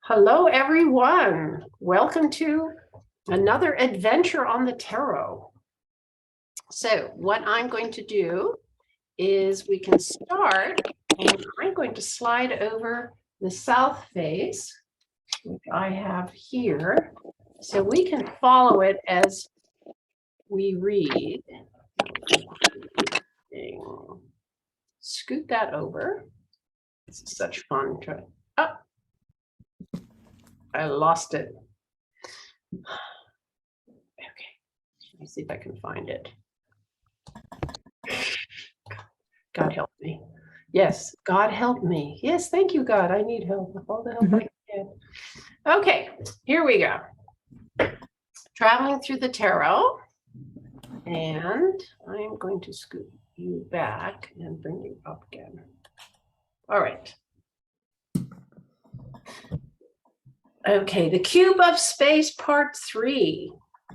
Hello, everyone. Welcome to another adventure on the tarot. So what I'm going to do is we can start, and I'm going to slide over the south face, which I have here, so we can follow it as we read. Scoot that over. This is such fun. Oh, I lost it. Okay, let me see if I can find it. God help me. Yes, God help me. Yes, thank you, God. I need help with all the help I can get. Okay, here we go. Traveling through the tarot. And I am going to scoot you back and bring you up again. All right. Okay, the Cube of Space Part 3.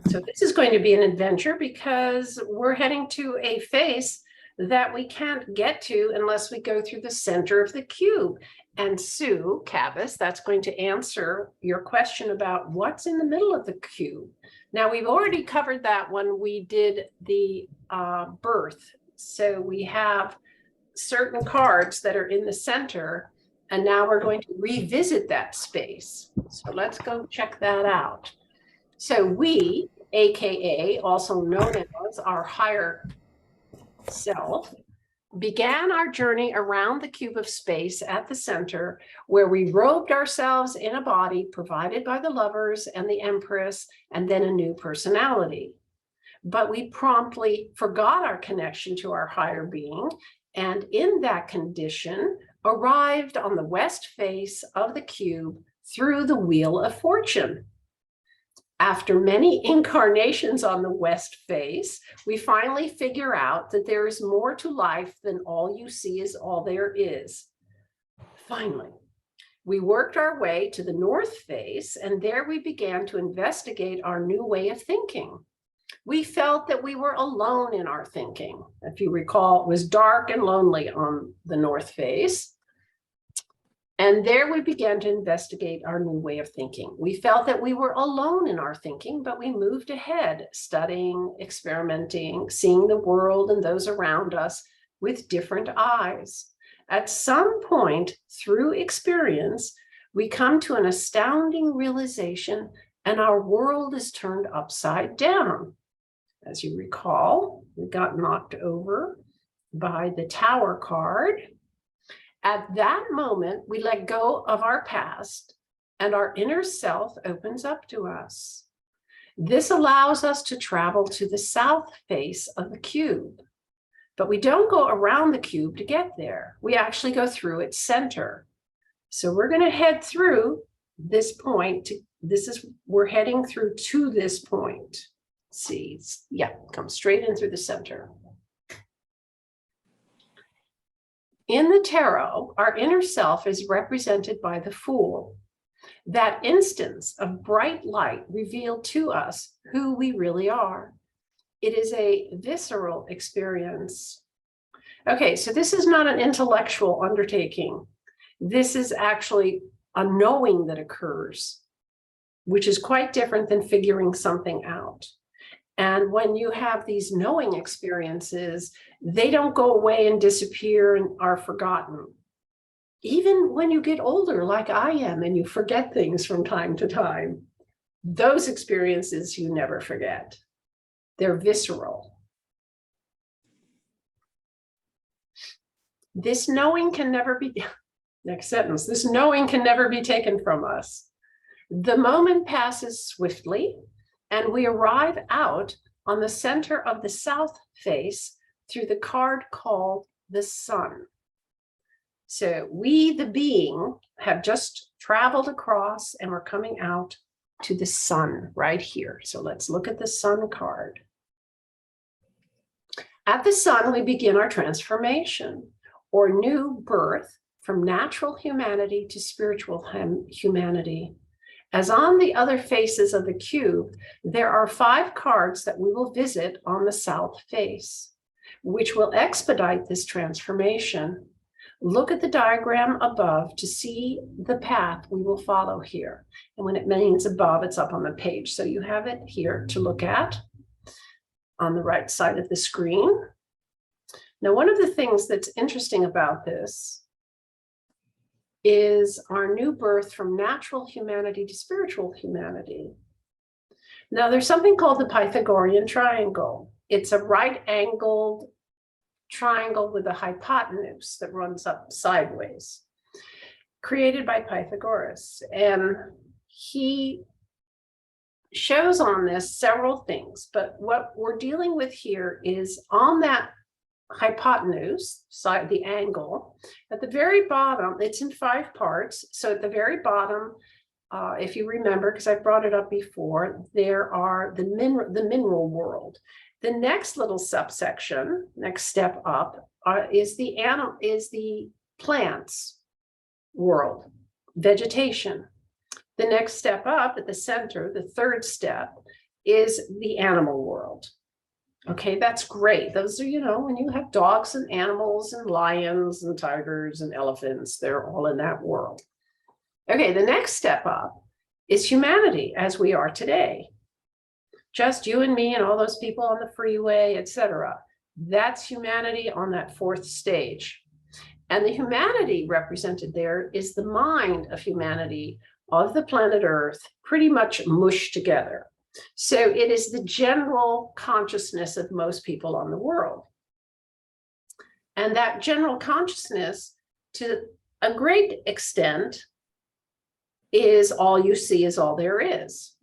So this is going to be an adventure because we're heading to a face that we can't get to unless we go through the center of the cube. And Sue Cabas, that's going to answer your question about what's in the middle of the cube. Now, we've already covered that when we did the birth. So we have certain cards that are in the center, and now we're going to revisit that space. So let's go check that out. So we, AKA, also known as our higher self, began our journey around the cube of space at the center, where we robed ourselves in a body provided by the lovers and the empress, and then a new personality. But we promptly forgot our connection to our higher being, and in that condition arrived on the west face of the cube through the Wheel of Fortune. After many incarnations on the west face, we finally figure out that there is more to life than all you see is all there is. Finally, we worked our way to the north face, and there we began to investigate our new way of thinking. We felt that we were alone in our thinking. If you recall, it was dark and lonely on the north face. And there we began to investigate our new way of thinking. We felt that we were alone in our thinking, but we moved ahead, studying, experimenting, seeing the world and those around us with different eyes. At some point through experience, we come to an astounding realization, and our world is turned upside down. As you recall, we got knocked over by the Tower card. At that moment, we let go of our past, and our inner self opens up to us. This allows us to travel to the south face of the cube, but we don't go around the cube to get there. We actually go through its center. So we're going to head through this point. We're heading through to this point. See, yeah, come straight in through the center. In the tarot, our inner self is represented by the Fool. That instance of bright light revealed to us who we really are. It is a visceral experience. Okay, so this is not an intellectual undertaking. This is actually a knowing that occurs, which is quite different than figuring something out. And when you have these knowing experiences, they don't go away and disappear and are forgotten. Even when you get older, like I am, and you forget things from time to time, those experiences you never forget. They're visceral. This knowing can never be, next sentence, this knowing can never be taken from us. The moment passes swiftly, and we arrive out on the center of the south face through the card called the Sun. So we, the being, have just traveled across, and we're coming out to the Sun right here. So let's look at the Sun card. At the Sun, we begin our transformation, or new birth, from natural humanity to spiritual humanity. As on the other faces of the cube, there are 5 cards that we will visit on the south face, which will expedite this transformation. Look at the diagram above to see the path we will follow here. And when it means above, it's up on the page. So you have it here to look at on the right side of the screen. Now, one of the things that's interesting about this is our new birth from natural humanity to spiritual humanity. Now, there's something called the Pythagorean triangle. It's a right-angled triangle with a hypotenuse that runs up sideways, created by Pythagoras. And he shows on this several things, but what we're dealing with here is on that hypotenuse side, the angle, at the very bottom, it's in 5 parts. So at the very bottom, if you remember, because I brought it up before, there are the mineral world. The next little subsection, next step up, is the plants world, vegetation. The next step up at the center, the third step, is the animal world. Okay, that's great. Those are, when you have dogs and animals and lions and tigers and elephants, they're all in that world. Okay, the next step up is humanity as we are today. Just you and me and all those people on the freeway, etc. That's humanity on that 4th stage. And the humanity represented there is the mind of humanity of the planet Earth, pretty much mushed together. So it is the general consciousness of most people on the world. And that general consciousness, to a great extent, is all you see is all there is.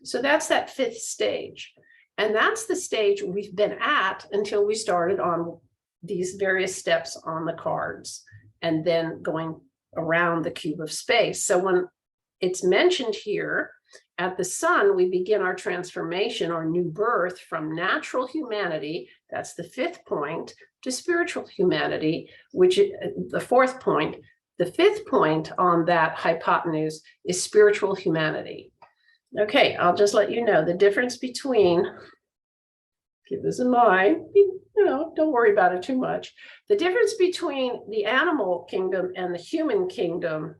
So that's that 5th stage. And that's the stage we've been at until we started on these various steps on the cards and then going around the cube of space. So when it's mentioned here, at the sun, we begin our transformation or new birth from natural humanity, that's the 5th point, to spiritual humanity, which is the 4th point. The 5th point on that hypotenuse is spiritual humanity. Okay, I'll just let you know the difference between, keep this in mind, don't worry about it too much. The difference between the animal kingdom and the human kingdom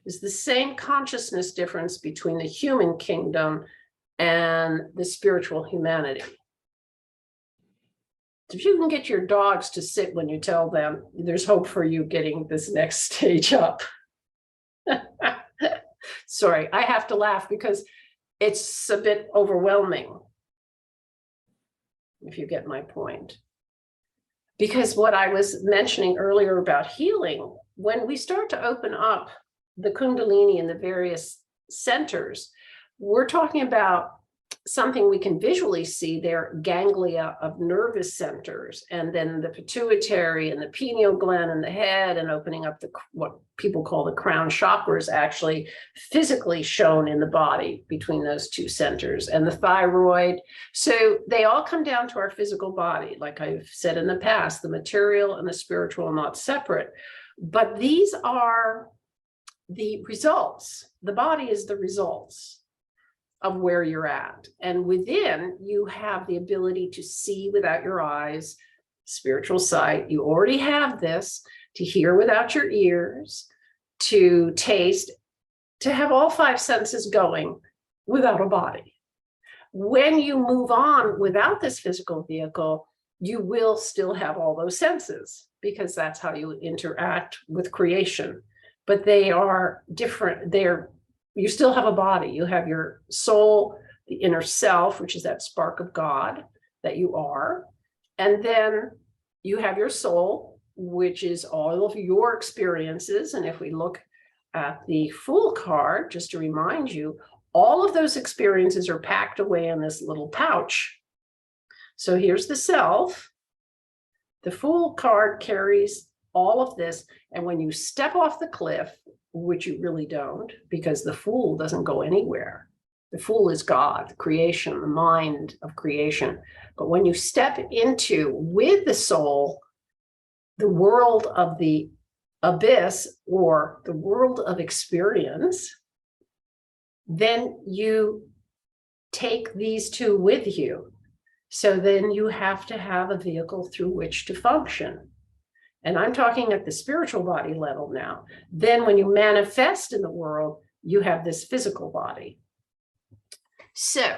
is the same consciousness difference between the human kingdom and the spiritual humanity. If you can get your dogs to sit when you tell them, there's hope for you getting this next stage up. Sorry, I have to laugh because it's a bit overwhelming, if you get my point. Because what I was mentioning earlier about healing, when we start to open up the Kundalini and the various centers, we're talking about something we can visually see there, ganglia of nervous centers, and then the pituitary and the pineal gland in the head, and opening up what people call the crown chakra is actually physically shown in the body between those 2 centers, and the thyroid. So they all come down to our physical body. Like I've said in the past, the material and the spiritual are not separate, but these are the results. The body is the results of where you're at. And within, you have the ability to see without your eyes, spiritual sight. You already have this, to hear without your ears, to taste, to have all 5 senses going without a body. When you move on without this physical vehicle, you will still have all those senses, because that's how you interact with creation. But they are different. You still have a body. You have your soul, the inner self, which is that spark of God that you are. And then you have your soul, which is all of your experiences. And if we look at the Fool card, just to remind you, all of those experiences are packed away in this little pouch. So here's the self. The Fool card carries all of this. And when you step off the cliff, which you really don't, because the Fool doesn't go anywhere. The Fool is God, creation, the mind of creation. But when you step into, with the soul, the world of the abyss, or the world of experience, then you take these 2 with you. So then you have to have a vehicle through which to function. and I'm talking at the spiritual body level now, then when you manifest in the world, you have this physical body. So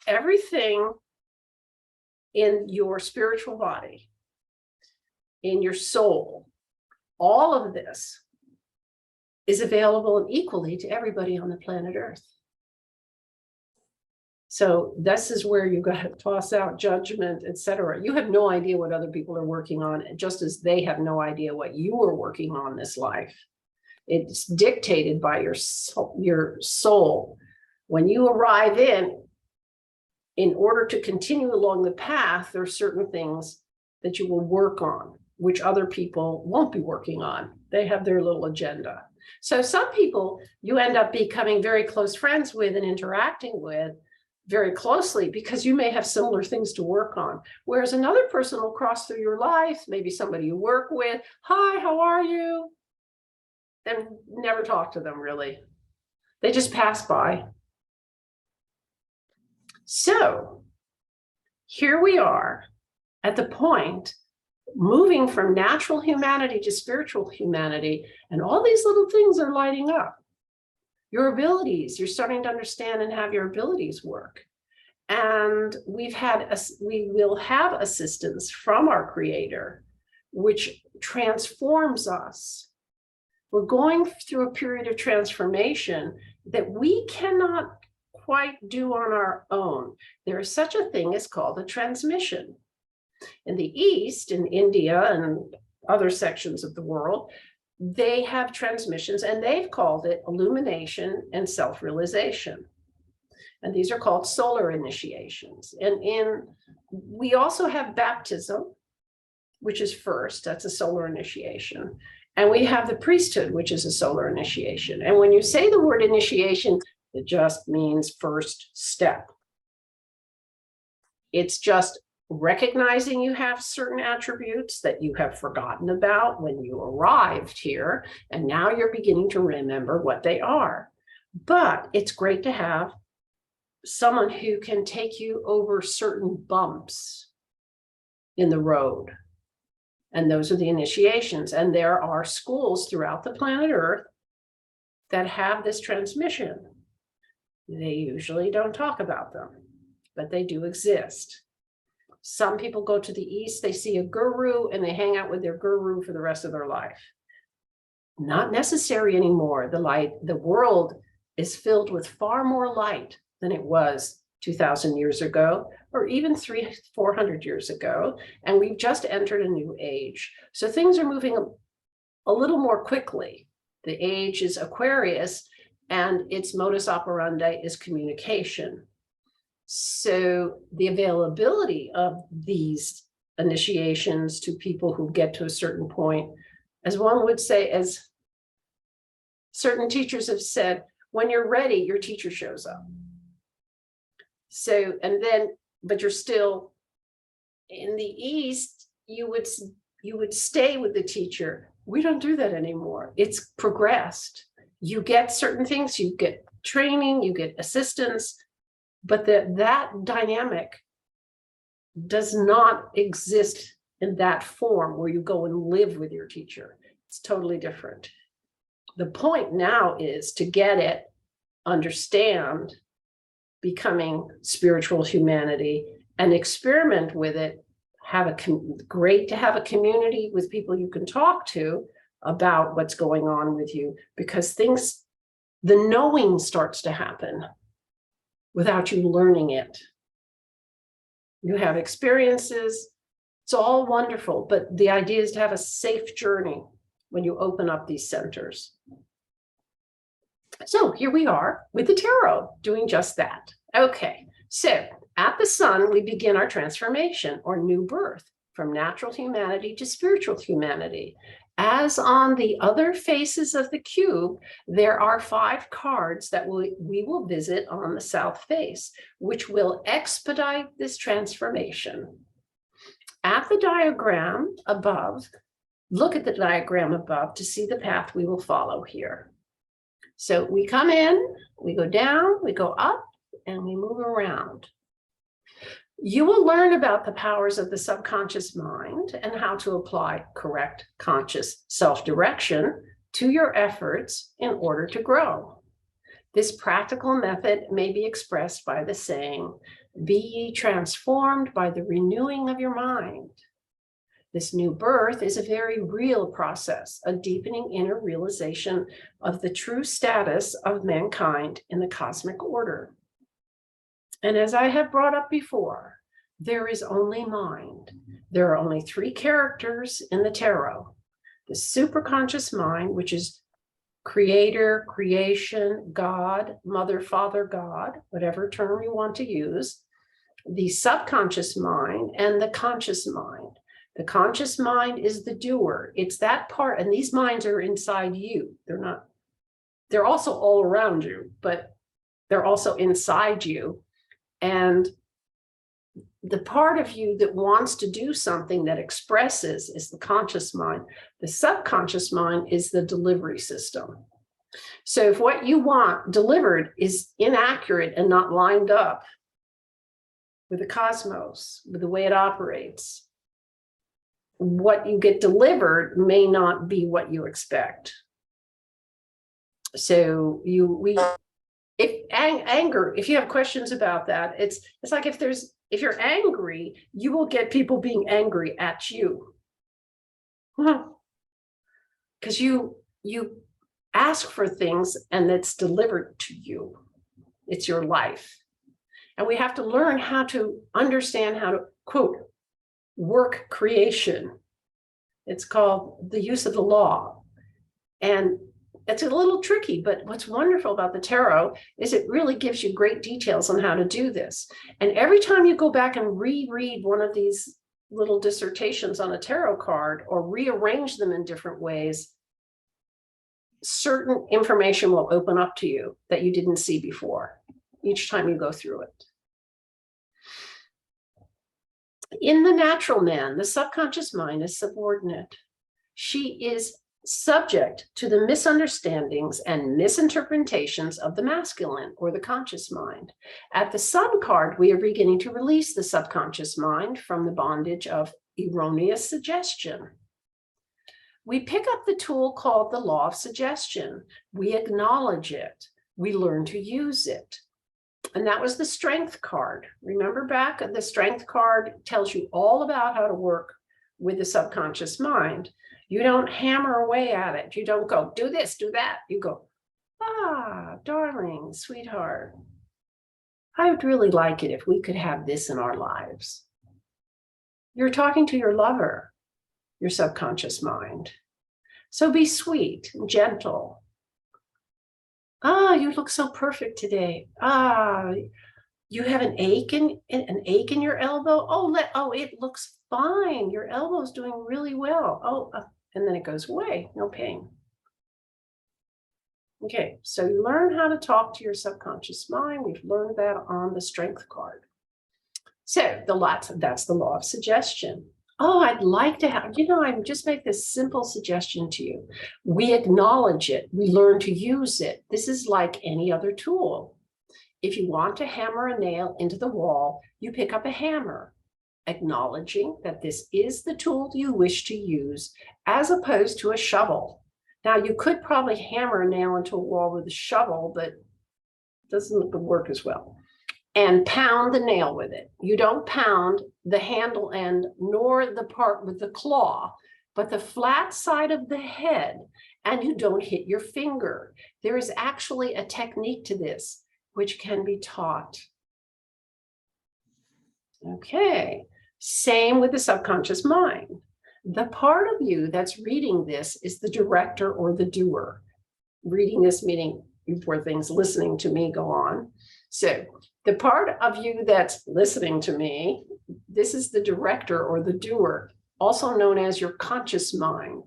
everything in your spiritual body, in your soul, all of this is available equally to everybody on the planet Earth. So this is where you got to toss out judgment, etc. You have no idea what other people are working on, just as they have no idea what you are working on this life. It's dictated by your soul. When you arrive in order to continue along the path, there are certain things that you will work on, which other people won't be working on. They have their little agenda. So some people you end up becoming very close friends with and interacting with very closely because you may have similar things to work on. Whereas another person will cross through your life, maybe somebody you work with. Hi, how are you? And never talk to them really. They just pass by. So here we are at the point moving from natural humanity to spiritual humanity, and all these little things are lighting up. Your abilities, you're starting to understand and have your abilities work. And we will have assistance from our Creator, which transforms us. We're going through a period of transformation that we cannot quite do on our own. There is such a thing as called a transmission. In the East, in India and other sections of the world, they have transmissions, and they've called it illumination and self-realization. And these are called solar initiations. And we also have baptism, which is first, that's a solar initiation. And we have the priesthood, which is a solar initiation. And when you say the word initiation, it just means first step. It's just recognizing you have certain attributes that you have forgotten about when you arrived here, and now you're beginning to remember what they are. But it's great to have someone who can take you over certain bumps in the road. And those are the initiations. And there are schools throughout the planet Earth that have this transmission. They usually don't talk about them, but they do exist. Some people go to the East, they see a guru, and they hang out with their guru for the rest of their life. Not necessary anymore. The world is filled with far more light than it was 2,000 years ago, or even 400 years ago. And we've just entered a new age. So things are moving a little more quickly. The age is Aquarius, and its modus operandi is communication. So the availability of these initiations to people who get to a certain point, as one would say, as certain teachers have said, when you're ready, your teacher shows up. So, but you're still in the East, you would stay with the teacher. We don't do that anymore. It's progressed. You get certain things, you get training, you get assistance, but that dynamic does not exist in that form where you go and live with your teacher. It's totally different. The point now is to get it, understand, becoming spiritual humanity, and experiment with it. Great to have a community with people you can talk to about what's going on with you, because the knowing starts to happen without you learning it. You have experiences, it's all wonderful, but the idea is to have a safe journey when you open up these centers. So here we are with the tarot doing just that. Okay, so at the sun, we begin our transformation or new birth from natural humanity to spiritual humanity. As on the other faces of the cube, there are 5 cards that we will visit on the south face, which will expedite this transformation. At the diagram above, look at the diagram above to see the path we will follow here. So we come in, we go down, we go up, and we move around. You will learn about the powers of the subconscious mind and how to apply correct conscious self-direction to your efforts in order to grow. This practical method may be expressed by the saying, "Be ye transformed by the renewing of your mind." This new birth is a very real process, a deepening inner realization of the true status of mankind in the cosmic order. And as I have brought up before, there is only mind. There are only three characters in the tarot: the superconscious mind, which is creator, creation, God, mother, father, God, whatever term you want to use, the subconscious mind, and the conscious mind. The conscious mind is the doer. It's that part, and these minds are inside you. They're also all around you, but they're also inside you. And the part of you that wants to do something, that expresses, is the conscious mind. The subconscious mind is the delivery system. So if what you want delivered is inaccurate and not lined up with the cosmos, with the way it operates, what you get delivered may not be what you expect. So anger, if you have questions about that, it's like if you're angry, you will get people being angry at you. Because you ask for things and it's delivered to you. It's your life. And we have to learn how to understand how to, quote, work creation. It's called the use of the law. And it's a little tricky, but what's wonderful about the tarot is it really gives you great details on how to do this. And every time you go back and reread one of these little dissertations on a tarot card or rearrange them in different ways, certain information will open up to you that you didn't see before each time you go through it. In the natural man, the subconscious mind is subordinate. She is subject to the misunderstandings and misinterpretations of the masculine or the conscious mind. At the Sun card, we are beginning to release the subconscious mind from the bondage of erroneous suggestion. We pick up the tool called the law of suggestion. We acknowledge it. We learn to use it. And that was the strength card. Remember back, the strength card tells you all about how to work with the subconscious mind. You don't hammer away at it. You don't go, do this, do that. You go, ah, darling, sweetheart, I would really like it if we could have this in our lives. You're talking to your lover, your subconscious mind. So be sweet and gentle. Ah, you look so perfect today. Ah, you have an ache in your elbow. Oh, it looks fine. Your elbow's doing really well. Oh, and then it goes away. No pain. Okay, so you learn how to talk to your subconscious mind. We've learned that on the strength card. So that's the law of suggestion. Oh, I'd like to have, I just make this simple suggestion to you. We acknowledge it. We learn to use it. This is like any other tool. If you want to hammer a nail into the wall, you pick up a hammer, acknowledging that this is the tool you wish to use, as opposed to a shovel. Now, you could probably hammer a nail into a wall with a shovel, but it doesn't work as well. And pound the nail with it. You don't pound the handle end nor the part with the claw, but the flat side of the head, and you don't hit your finger. There is actually a technique to this which can be taught. Okay, same with the subconscious mind. The part of you that's reading this is the director or the doer. Reading this meaning before things listening to me go on. So the part of you that's listening to me, this is the director or the doer, also known as your conscious mind.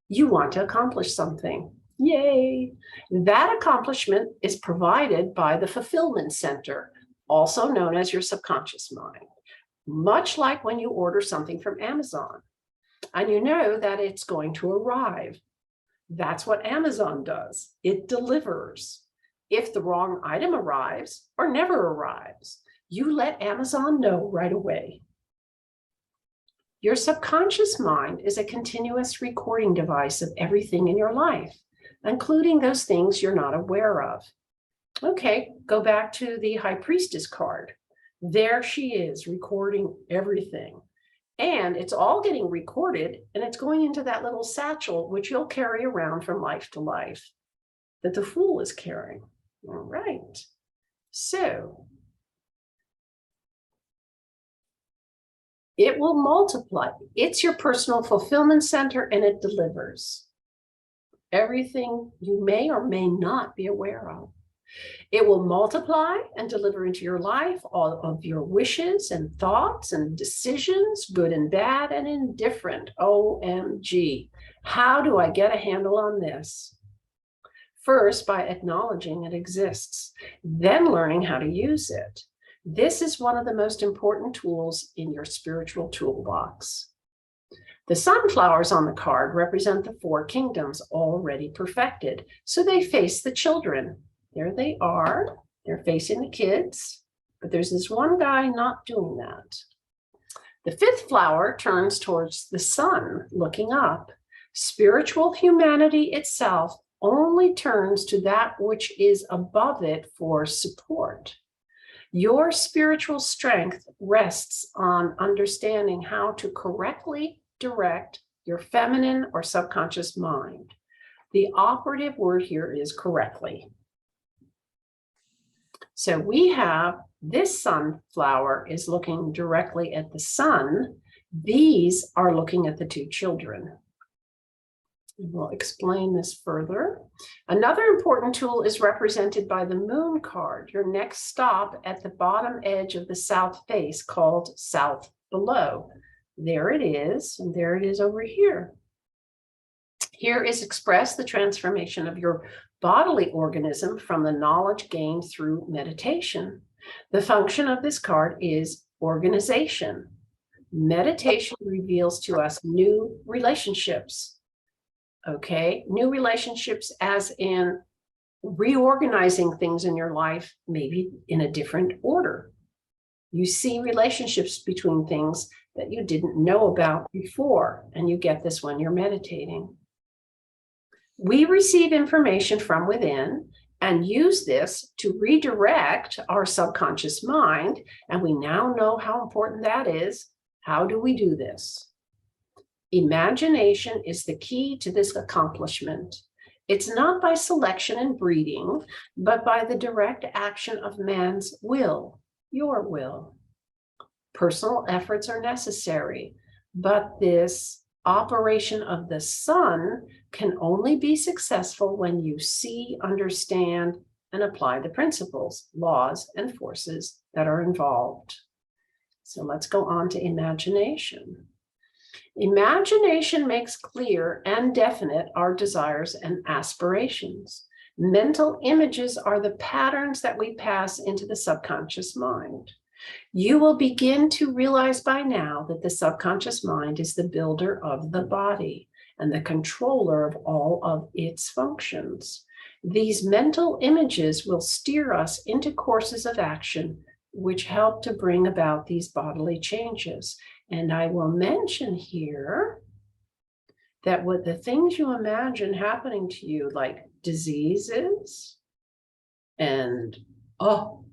You want to accomplish something. Yay! That accomplishment is provided by the fulfillment center, also known as your subconscious mind. Much like when you order something from Amazon, and you know that it's going to arrive. That's what Amazon does. It delivers. If the wrong item arrives or never arrives, You let Amazon know right away. Your subconscious mind is a continuous recording device of everything in your life, including those things you're not aware of. Okay, go back to the High Priestess card. There she is recording everything. And it's all getting recorded, and it's going into that little satchel, which you'll carry around from life to life, that the Fool is carrying. All right. So it will multiply. It's your personal fulfillment center, and it delivers everything you may or may not be aware of. It will multiply and deliver into your life all of your wishes and thoughts and decisions, good and bad and indifferent. OMG. How do I get a handle on this? First, by acknowledging it exists, then learning how to use it. This is one of the most important tools in your spiritual toolbox. The sunflowers on the card represent the 4 kingdoms already perfected, so they face the children. There they are. They're facing the kids, but there's this one guy not doing that. The 5th flower turns towards the sun, looking up. Spiritual humanity itself only turns to that which is above it for support. Your spiritual strength rests on understanding how to correctly direct your feminine or subconscious mind. The operative word here is correctly. So we have this sunflower is looking directly at the sun. These are looking at the 2 children. We'll explain this further. Another important tool is represented by the moon card, your next stop at the bottom edge of the south face, called south below. There it is, and there it is over here. Here is expressed the transformation of your bodily organism from the knowledge gained through meditation. The function of this card is organization. Meditation reveals to us new relationships. Okay, new relationships as in reorganizing things in your life, maybe in a different order. You see relationships between things that you didn't know about before, and you get this when you're meditating. We receive information from within and use this to redirect our subconscious mind, and we now know how important that is. How do we do this? Imagination is the key to this accomplishment. It's not by selection and breeding, but by the direct action of man's will, your will. Personal efforts are necessary, but this operation of the sun can only be successful when you see, understand, and apply the principles, laws, and forces that are involved. So let's go on to imagination. Imagination makes clear and definite our desires and aspirations. Mental images are the patterns that we pass into the subconscious mind. You will begin to realize by now that the subconscious mind is the builder of the body and the controller of all of its functions. These mental images will steer us into courses of action which help to bring about these bodily changes. And I will mention here that what the things you imagine happening to you, like diseases and, oh,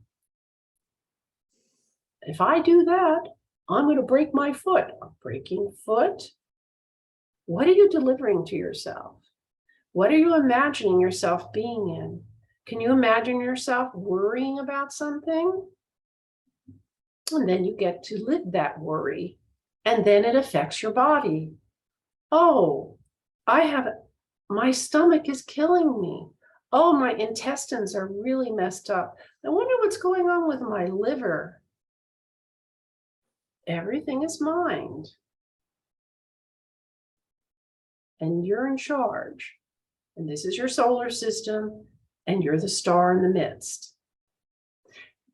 if I do that, I'm going to break my foot. A breaking foot? What are you delivering to yourself? What are you imagining yourself being in? Can you imagine yourself worrying about something? And then you get to live that worry, and then it affects your body. Oh, my stomach is killing me. Oh, my intestines are really messed up. I wonder what's going on with my liver. Everything is mind. And you're in charge. And this is your solar system, and you're the star in the midst.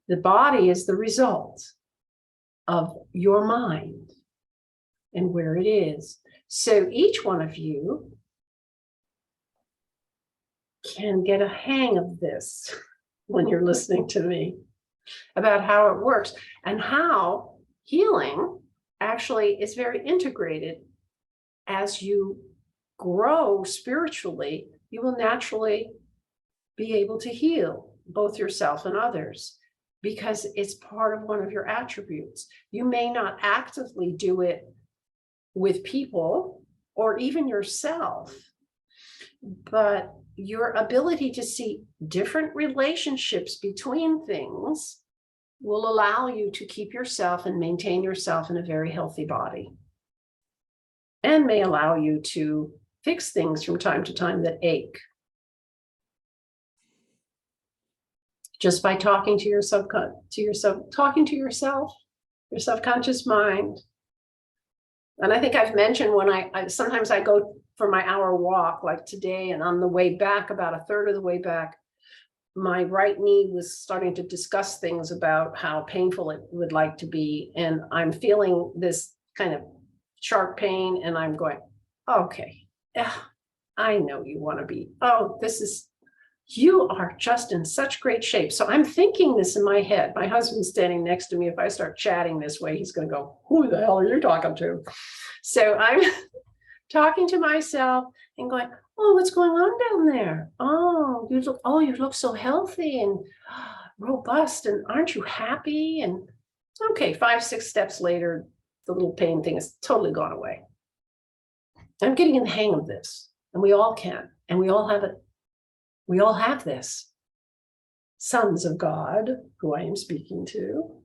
The body is the result of your mind and where it is. So each one of you can get a hang of this when you're listening to me. about how it works and how healing actually is very integrated. As you grow spiritually, you will naturally be able to heal both yourself and others because it's part of one of your attributes. You may not actively do it with people or even yourself, but your ability to see different relationships between things will allow you to keep yourself and maintain yourself in a very healthy body, and may allow you to fix things from time to time that ache. Just by talking to your talking to yourself, your subconscious mind. And I think I've mentioned when I sometimes I go for my hour walk, like today, and on the way back, about a third of the way back, my right knee was starting to discuss things about how painful it would like to be. And I'm feeling this kind of sharp pain, and I'm going, okay, yeah, I know you want to be, you are just in such great shape. So I'm thinking this in my head. My husband's standing next to me. If I start chatting this way, he's going to go, who the hell are you talking to? So I'm talking to myself and going, oh, what's going on down there? Oh, you look so healthy and robust. And aren't you happy? And okay, 5, 6 steps later, the little pain thing has totally gone away. I'm getting in the hang of this, and we all can, and we all have it. We all have this. Sons of God, who I am speaking to.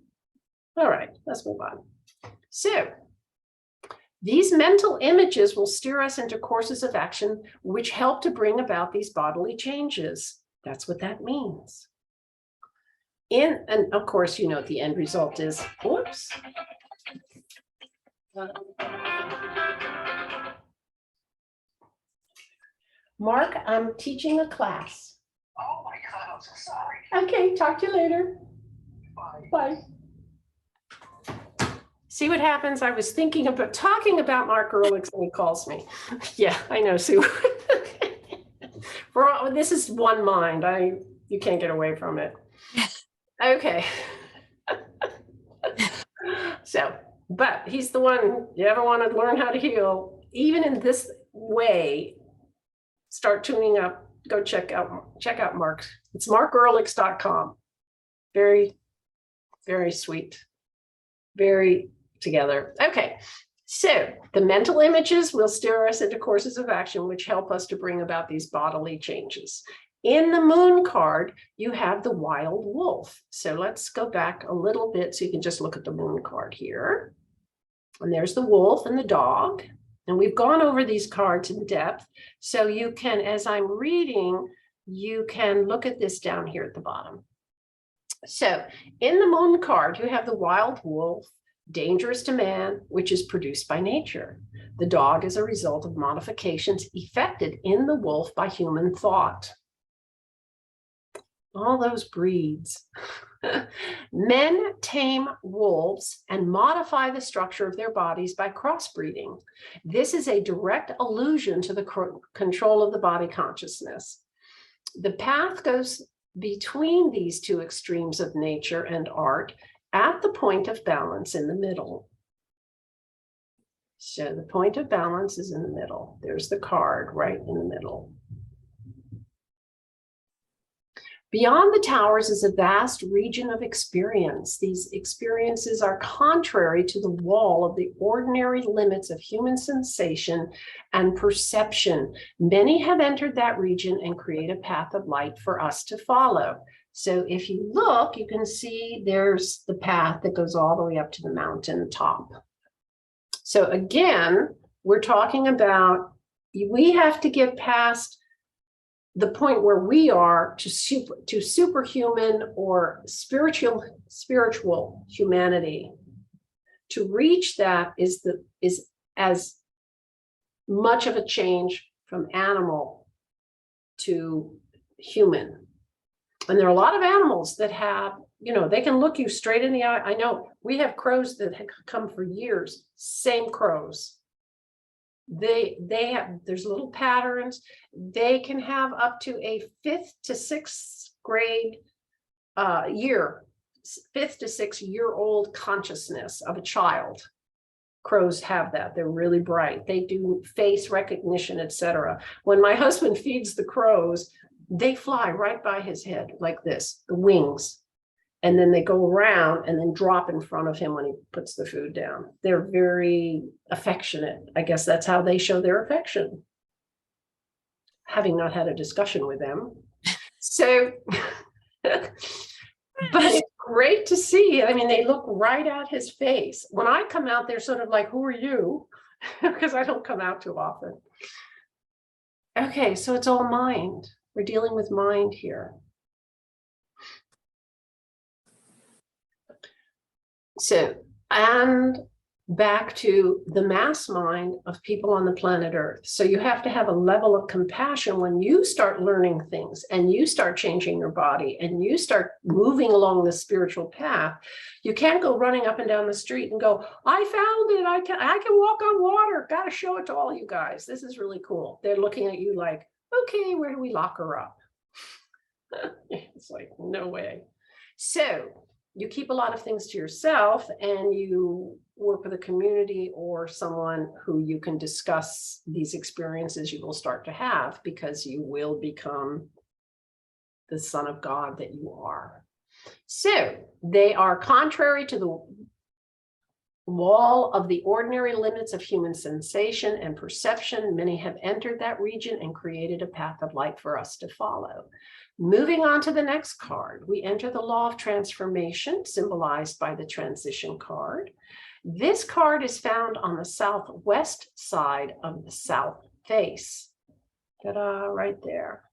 All right, let's move on. So, these mental images will steer us into courses of action which help to bring about these bodily changes. That's what that means. And of course, you know, the end result is, whoops. Mark, I'm teaching a class. Oh my God, I'm so sorry. Okay, talk to you later. Bye. Bye. See what happens? I was thinking about talking about Mark Ehrlich, and he calls me. Yeah, I know, Sue. This is one mind. You can't get away from it. Okay. So, but he's the one, you ever want to learn how to heal, even in this way, start tuning up, go check out Mark. It's markehrlichs.com. Very, very sweet. Very together. Okay. So the mental images will steer us into courses of action, which help us to bring about these bodily changes. In the moon card, you have the wild wolf. So let's go back a little bit so you can just look at the moon card here. And there's the wolf and the dog. And we've gone over these cards in depth. So you can, as I'm reading, you can look at this down here at the bottom. So in the moon card, you have the wild wolf, dangerous to man, which is produced by nature. The dog is a result of modifications effected in the wolf by human thought. All those breeds. Men tame wolves and modify the structure of their bodies by crossbreeding. This is a direct allusion to the control of the body consciousness. The path goes between these two extremes of nature and art at the point of balance in the middle. So the point of balance is in the middle. There's the card right in the middle. Beyond the towers is a vast region of experience. These experiences are contrary to the wall of the ordinary limits of human sensation and perception. Many have entered that region and create a path of light for us to follow. So if you look, you can see there's the path that goes all the way up to the mountain top. So again, we're talking about, we have to get past the point where we are to superhuman or spiritual humanity. To reach that is as much of a change from animal to human. And there are a lot of animals that have, they can look you straight in the eye. I know we have crows that have come for years, same crows. They have, there's little patterns. They can have up to a 5th to 6th grade year 5th to 6-year-old consciousness of a child. Crows have that. They're really bright. They do face recognition, etc. When my husband feeds the crows, they fly right by his head like this, the wings. And then they go around and then drop in front of him when he puts the food down. They're very affectionate. I guess that's how they show their affection. Having not had a discussion with them. So, but it's great to see. I mean, they look right at his face. When I come out, they're sort of like, who are you? Because I don't come out too often. Okay, so it's all mind. We're dealing with mind here. So, and back to the mass mind of people on the planet Earth. So you have to have a level of compassion when you start learning things and you start changing your body and you start moving along the spiritual path. You can't go running up and down the street and go, I found it, I can walk on water, gotta show it to all you guys. This is really cool. They're looking at you like, okay, where do we lock her up? It's like, no way. So you keep a lot of things to yourself and you work with a community or someone who you can discuss these experiences you will start to have, because you will become the son of God that you are. So they are contrary to the wall of the ordinary limits of human sensation and perception. Many have entered that region and created a path of light for us to follow. Moving on to the next card, we enter the law of transformation, symbolized by the transition card. This card is found on the southwest side of the south face. Ta-da, right there.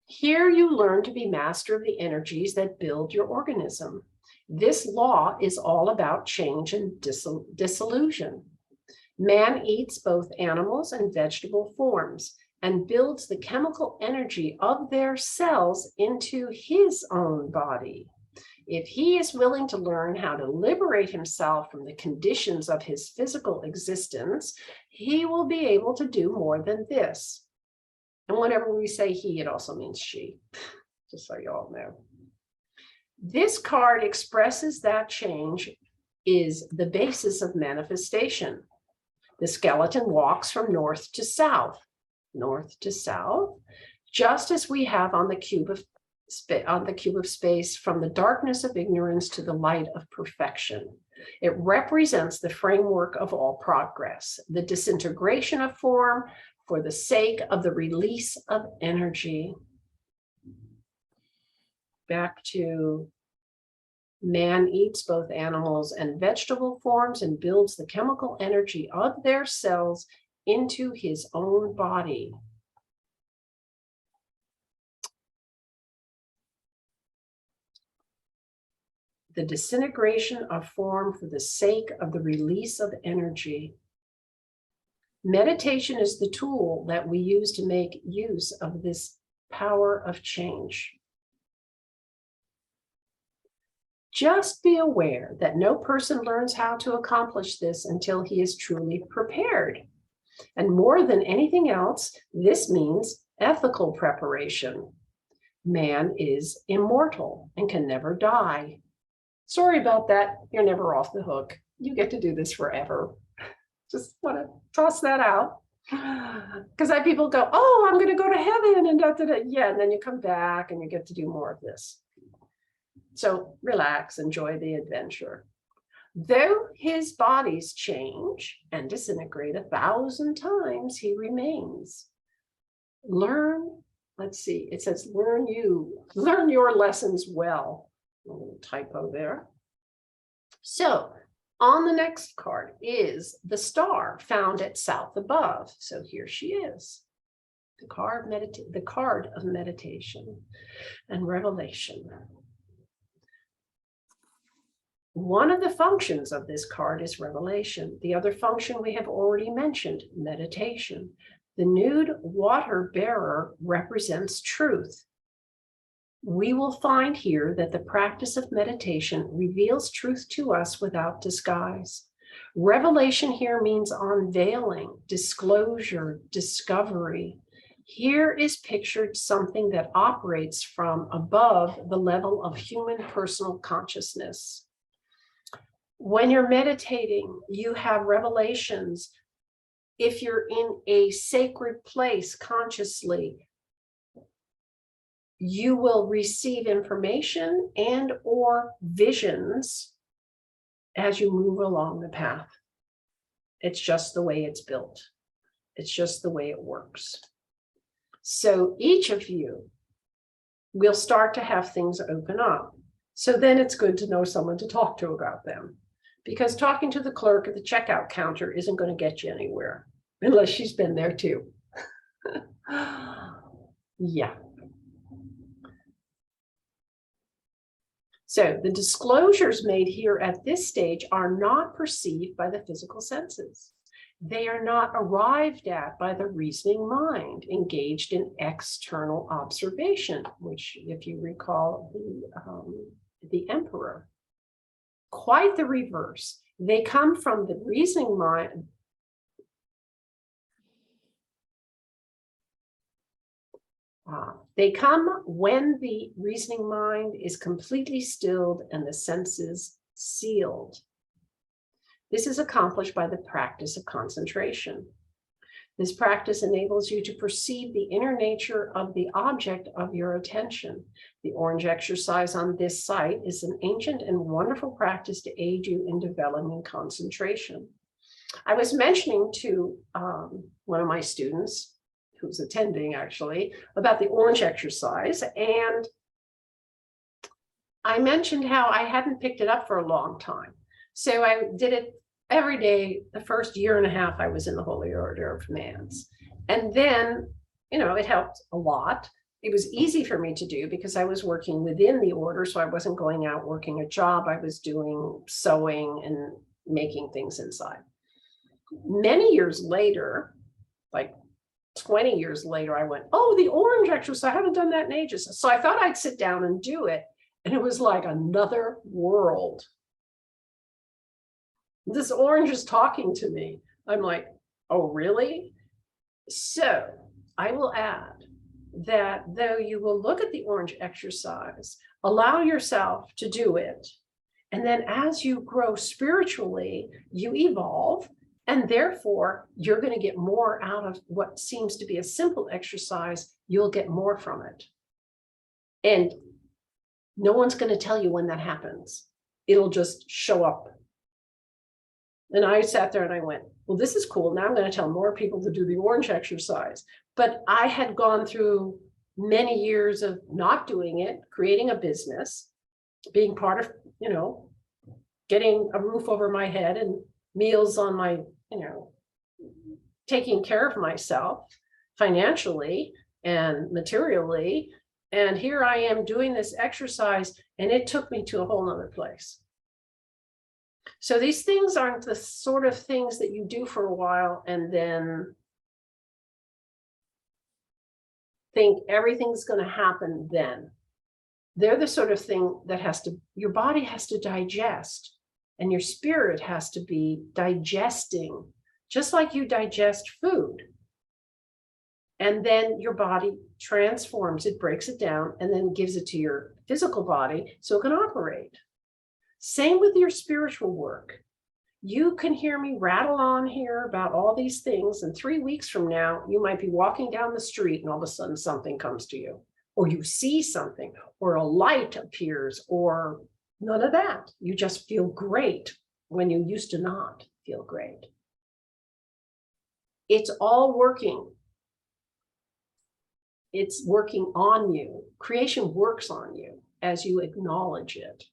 Here you learn to be master of the energies that build your organism. This law is all about change and dissolution. Man eats both animals and vegetable forms and builds the chemical energy of their cells into his own body. If he is willing to learn how to liberate himself from the conditions of his physical existence, he will be able to do more than this. And whenever we say he, it also means she, just so you all know. This card expresses that change is the basis of manifestation. The skeleton walks from north to south, just as we have on the cube of space, from the darkness of ignorance to the light of perfection. It represents the framework of all progress, the disintegration of form for the sake of the release of energy. Back to man eats both animals and vegetable forms and builds the chemical energy of their cells into his own body. The disintegration of form for the sake of the release of energy. Meditation is the tool that we use to make use of this power of change. Just be aware that no person learns how to accomplish this until he is truly prepared. And more than anything else, this means ethical preparation. Man is immortal and can never die. Sorry about that. You're never off the hook. You get to do this forever. Just want to toss that out. Because I have people go, oh, I'm going to go to heaven and da-da-da. Yeah, and then you come back and you get to do more of this. So relax, enjoy the adventure. Though his bodies change and disintegrate 1,000 times, he remains. Learn, let's see, it says learn your lessons well. A little typo there. So on the next card is the star found at south above. So here she is, the card of meditation and revelation. One of the functions of this card is revelation. The other function we have already mentioned, meditation. The nude water bearer represents truth. We will find here that the practice of meditation reveals truth to us without disguise. Revelation here means unveiling, disclosure, discovery. Here is pictured something that operates from above the level of human personal consciousness. When you're meditating, you have revelations. If you're in a sacred place consciously, you will receive information and or visions as you move along the path. It's just the way it's built. It's just the way it works. So each of you will start to have things open up. So then it's good to know someone to talk to about them, because talking to the clerk at the checkout counter isn't going to get you anywhere unless she's been there too. Yeah. So the disclosures made here at this stage are not perceived by the physical senses. They are not arrived at by the reasoning mind engaged in external observation, which, if you recall, the emperor. Quite the reverse. They come from the reasoning mind. They come when the reasoning mind is completely stilled and the senses sealed. This is accomplished by the practice of concentration. This practice enables you to perceive the inner nature of the object of your attention. The orange exercise on this site is an ancient and wonderful practice to aid you in developing concentration. I was mentioning to one of my students, who's attending actually, about the orange exercise, and I mentioned how I hadn't picked it up for a long time. So I did it every day. The first year and a half I was in the Holy Order of Nuns. And then, it helped a lot. It was easy for me to do because I was working within the order. So I wasn't going out working a job. I was doing sewing and making things inside. Many years later, like 20 years later, I went, oh, the orange exercise, I haven't done that in ages. So I thought I'd sit down and do it. And it was like another world. This orange is talking to me. I'm like, oh, really? So I will add that though you will look at the orange exercise, allow yourself to do it. And then as you grow spiritually, you evolve. And therefore, you're going to get more out of what seems to be a simple exercise. You'll get more from it. And no one's going to tell you when that happens. It'll just show up. And I sat there and I went, well, this is cool. Now I'm going to tell more people to do the orange exercise. But I had gone through many years of not doing it, creating a business, being part of, getting a roof over my head and meals on my, taking care of myself financially and materially. And here I am doing this exercise, and it took me to a whole nother place. So these things aren't the sort of things that you do for a while and then think everything's going to happen then. They're the sort of thing that your body has to digest, and your spirit has to be digesting, just like you digest food. And then your body transforms it, breaks it down, and then gives it to your physical body so it can operate. Same with your spiritual work. You can hear me rattle on here about all these things, and 3 weeks from now, you might be walking down the street and all of a sudden something comes to you, or you see something, or a light appears, or none of that. You just feel great when you used to not feel great. It's all working. It's working on you. Creation works on you as you acknowledge it.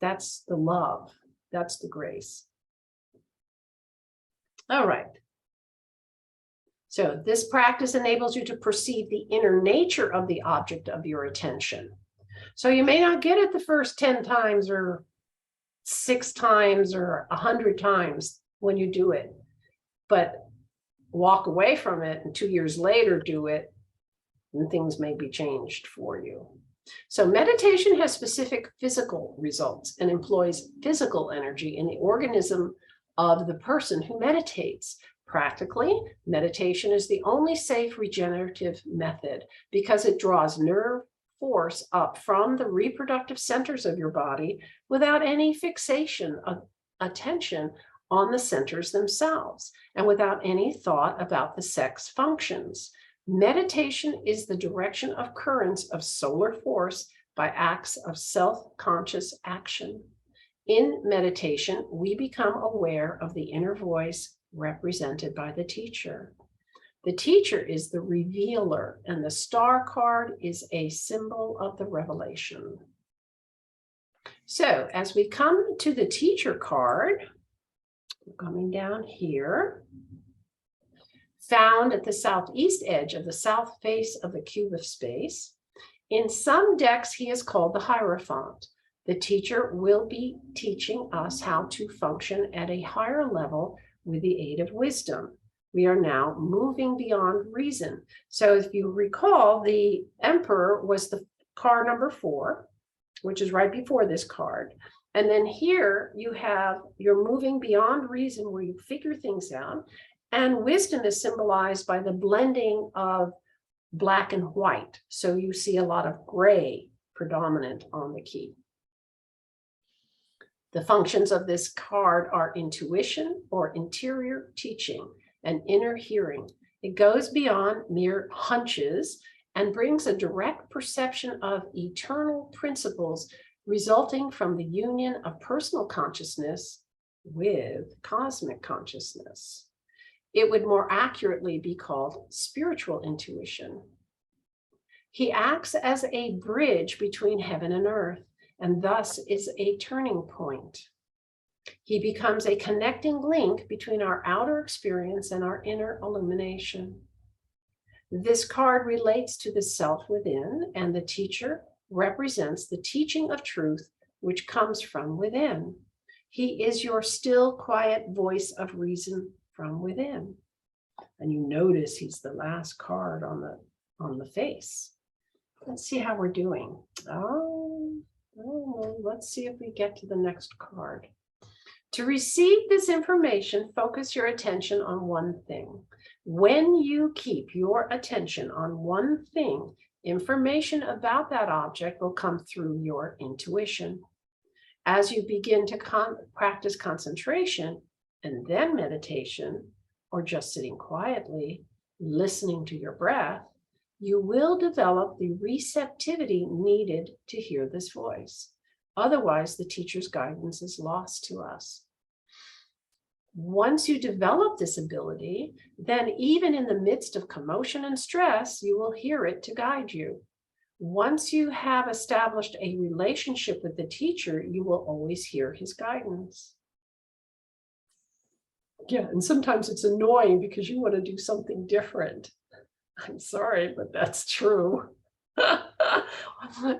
That's the love. That's the grace. All right. So this practice enables you to perceive the inner nature of the object of your attention. So you may not get it the first 10 times or 6 times or 100 times when you do it, but walk away from it and 2 years later do it, and things may be changed for you. So meditation has specific physical results and employs physical energy in the organism of the person who meditates. Practically, meditation is the only safe regenerative method because it draws nerve force up from the reproductive centers of your body without any fixation of attention on the centers themselves and without any thought about the sex functions. Meditation is the direction of currents of solar force by acts of self-conscious action. In meditation, we become aware of the inner voice represented by the teacher. The teacher is the revealer, and the star card is a symbol of the revelation. So as we come to the teacher card, coming down here, found at the southeast edge of the south face of the cube of space. In some decks, he is called the Hierophant. The teacher will be teaching us how to function at a higher level with the aid of wisdom. We are now moving beyond reason. So if you recall, the Emperor was the card number 4, which is right before this card. And then here you have, you're moving beyond reason where you figure things out. And wisdom is symbolized by the blending of black and white. So you see a lot of gray predominant on the key. The functions of this card are intuition or interior teaching and inner hearing. It goes beyond mere hunches and brings a direct perception of eternal principles resulting from the union of personal consciousness with cosmic consciousness. It would more accurately be called spiritual intuition. He acts as a bridge between heaven and earth, and thus is a turning point. He becomes a connecting link between our outer experience and our inner illumination. This card relates to the self within, and the teacher represents the teaching of truth which comes from within. He is your still, quiet voice of reason from within. And you notice he's the last card on the face. Let's see how we're doing. Let's see if we get to the next card. To receive this information, focus your attention on one thing. When you keep your attention on one thing, information about that object will come through your intuition. As you begin to practice concentration and then meditation, or just sitting quietly, listening to your breath, you will develop the receptivity needed to hear this voice. Otherwise, the teacher's guidance is lost to us. Once you develop this ability, then even in the midst of commotion and stress, you will hear it to guide you. Once you have established a relationship with the teacher, you will always hear his guidance. Yeah, and sometimes it's annoying because you want to do something different. I'm sorry, but that's true.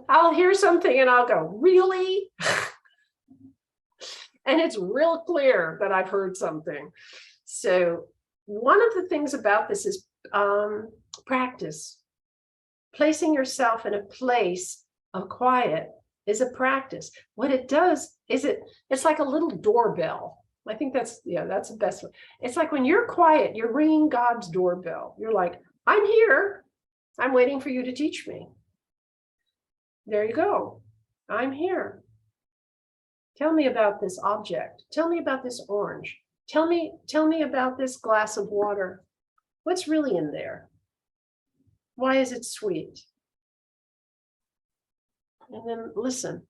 I'll hear something and I'll go, really? And it's real clear that I've heard something. So one of the things about this is practice. Placing yourself in a place of quiet is a practice. What it does is it's like a little doorbell. I think that's the best one. It's like when you're quiet, you're ringing God's doorbell. You're like, I'm here. I'm waiting for you to teach me. There you go. I'm here. Tell me about this object. Tell me about this orange. Tell me about this glass of water. What's really in there? Why is it sweet? And then listen.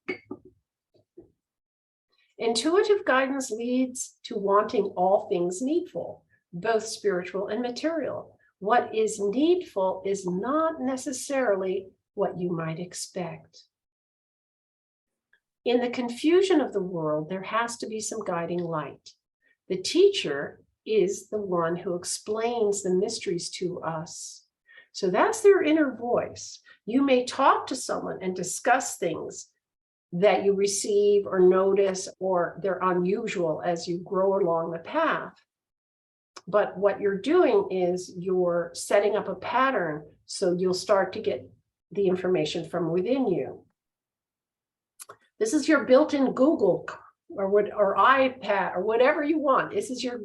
Intuitive guidance leads to wanting all things needful, both spiritual and material. What is needful is not necessarily what you might expect. In the confusion of the world, there has to be some guiding light. The teacher is the one who explains the mysteries to us. So that's their inner voice. You may talk to someone and discuss things that you receive or notice, or they're unusual as you grow along the path. But what you're doing is you're setting up a pattern so you'll start to get the information from within you. This is your built-in Google or iPad or whatever you want. This is your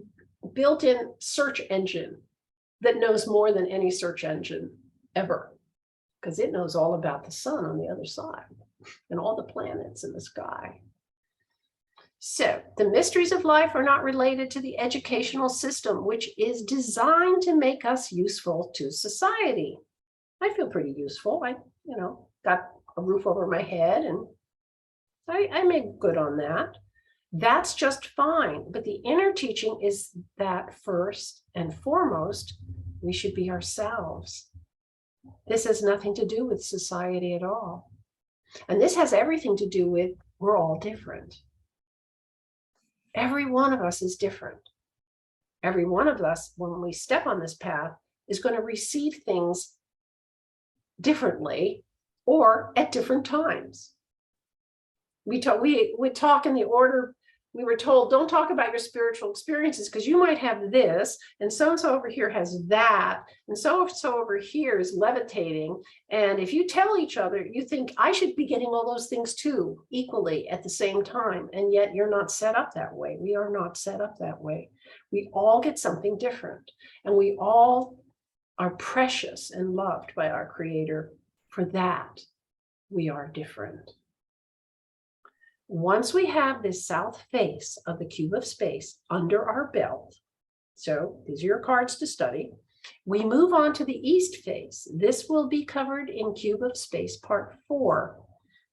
built-in search engine that knows more than any search engine ever, because it knows all about the sun on the other side and all the planets in the sky. So the mysteries of life are not related to the educational system, which is designed to make us useful to society. I feel pretty useful. I, got a roof over my head, and I made good on that. That's just fine. But the inner teaching is that first and foremost, we should be ourselves. This has nothing to do with society at all. And this has everything to do with we're all different. Every one of us is different. Every one of us, when we step on this path, is going to receive things differently or at different times. We talk in the order we were told, don't talk about your spiritual experiences because you might have this, and so over here has that, and so over here is levitating. And if you tell each other, you think I should be getting all those things too, equally at the same time. And yet you're not set up that way. We are not set up that way. We all get something different, and we all are precious and loved by our Creator. For that, we are different. Once we have this south face of the cube of space under our belt, so these are your cards to study, we move on to the east face. This will be covered in Cube of Space Part 4.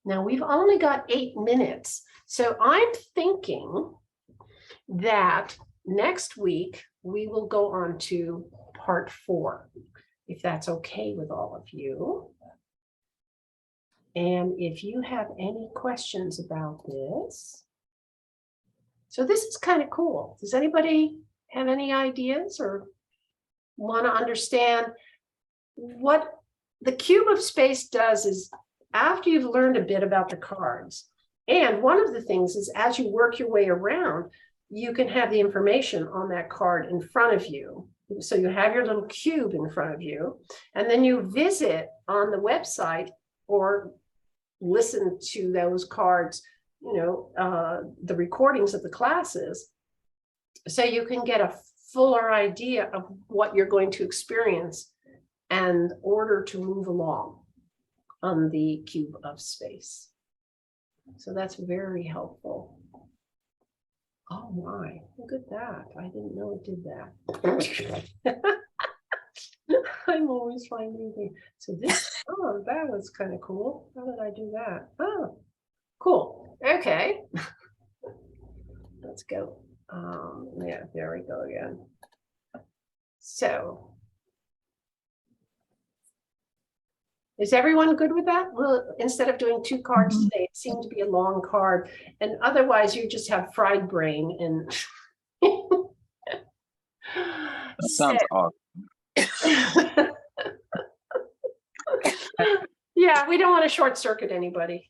Now, we've only got 8 minutes, so I'm thinking that next week we will go on to Part 4, if that's okay with all of you. And if you have any questions about this. So this is kind of cool. Does anybody have any ideas or want to understand what the cube of space does? Is after you've learned a bit about the cards, and one of the things is as you work your way around, you can have the information on that card in front of you. So you have your little cube in front of you, and then you visit on the website or listen to those cards, the recordings of the classes, so you can get a fuller idea of what you're going to experience and order to move along on the cube of space. So that's very helpful. Oh my, look at that. I didn't know it did that. I'm always finding things. So this, oh, that was kind of cool. How did I do that? Oh, cool. Okay. Let's go. Yeah, there we go again. So is everyone good with that? Well, instead of doing 2 cards today, it seemed to be a long card, and otherwise you just have fried brain and That sounds awesome. Yeah, we don't want to short circuit anybody.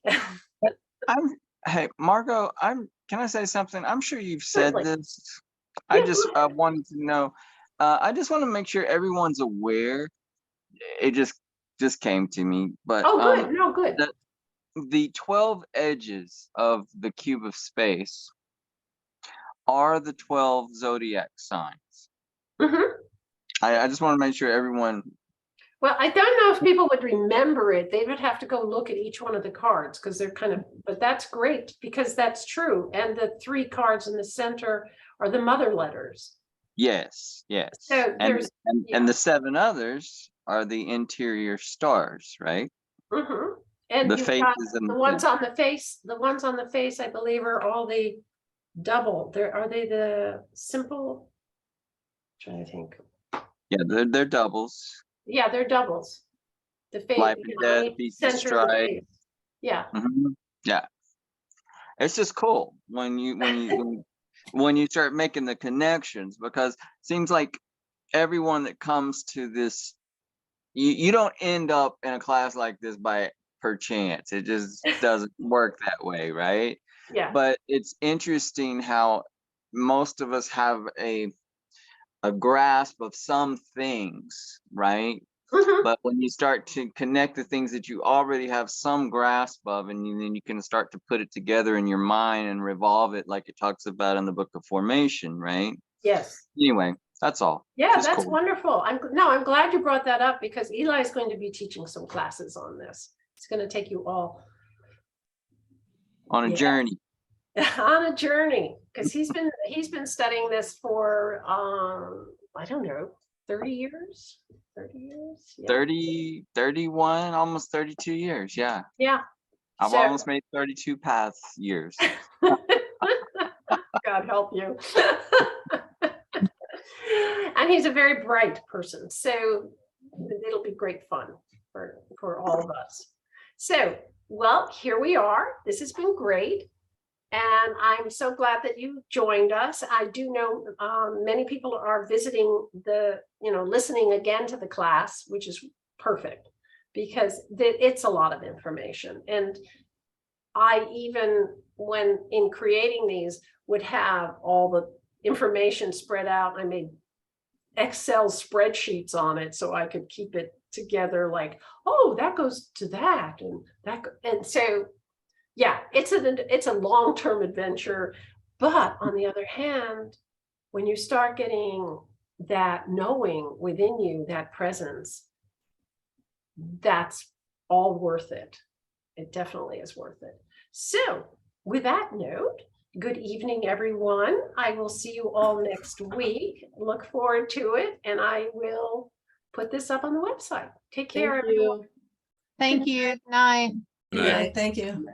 Hey, Margot, can I say something? I'm sure you've said Certainly. this. I just wanted to know. I just want to make sure everyone's aware. It just came to me, but Oh, good. No, good. the 12 edges of the cube of space are the 12 zodiac signs. Mm-hmm. I just want to make sure everyone. Well, I don't know if people would remember it. They would have to go look at each one of the cards because they're kind of, but that's great because that's true. And the 3 cards in the center are the mother letters. Yes. So there's and the 7 others are the interior stars, right? Mm-hmm. And The you've faces got and the ones on the face. The ones on the face, I believe, are all the double. Are they the simple? I'm trying to think. Yeah, they're doubles. Yeah, they're doubles. The face, Life and death, peace and center of the strife. face. Yeah. Yeah, it's just cool when you start making the connections, because it seems like everyone that comes to this, you don't end up in a class like this by perchance. It just doesn't work that way, right? Yeah. But it's interesting how most of us have a grasp of some things, right? Mm-hmm. But when you start to connect the things that you already have some grasp of, and then you can start to put it together in your mind and revolve it like it talks about in the book of formation, right? Yes. Anyway, that's all. Yeah, Just that's cool. wonderful. I'm glad you brought that up because Eli's going to be teaching some classes on this. It's going to take you all On a Yeah. journey. on a journey because he's been studying this for I don't know, 30 years. 30 years. Yeah. 30, 31, almost 32 years. Yeah. Yeah. I've So- almost made 32 path years. God help you. And he's a very bright person, so it'll be great fun for all of us. So, well, here we are. This has been great. And I'm so glad that you joined us. I do know many people are visiting listening again to the class, which is perfect because it's a lot of information. And I even, when in creating these, would have all the information spread out. I made Excel spreadsheets on it so I could keep it together like, oh, that goes to that and that. And so, yeah, it's a long-term adventure. But on the other hand, when you start getting that knowing within you, that presence, that's all worth it. It definitely is worth it. So with that note, good evening, everyone. I will see you all next week. Look forward to it. And I will put this up on the website. Take care, Thank everyone. you. Thank you. Night. Good night. Thank you.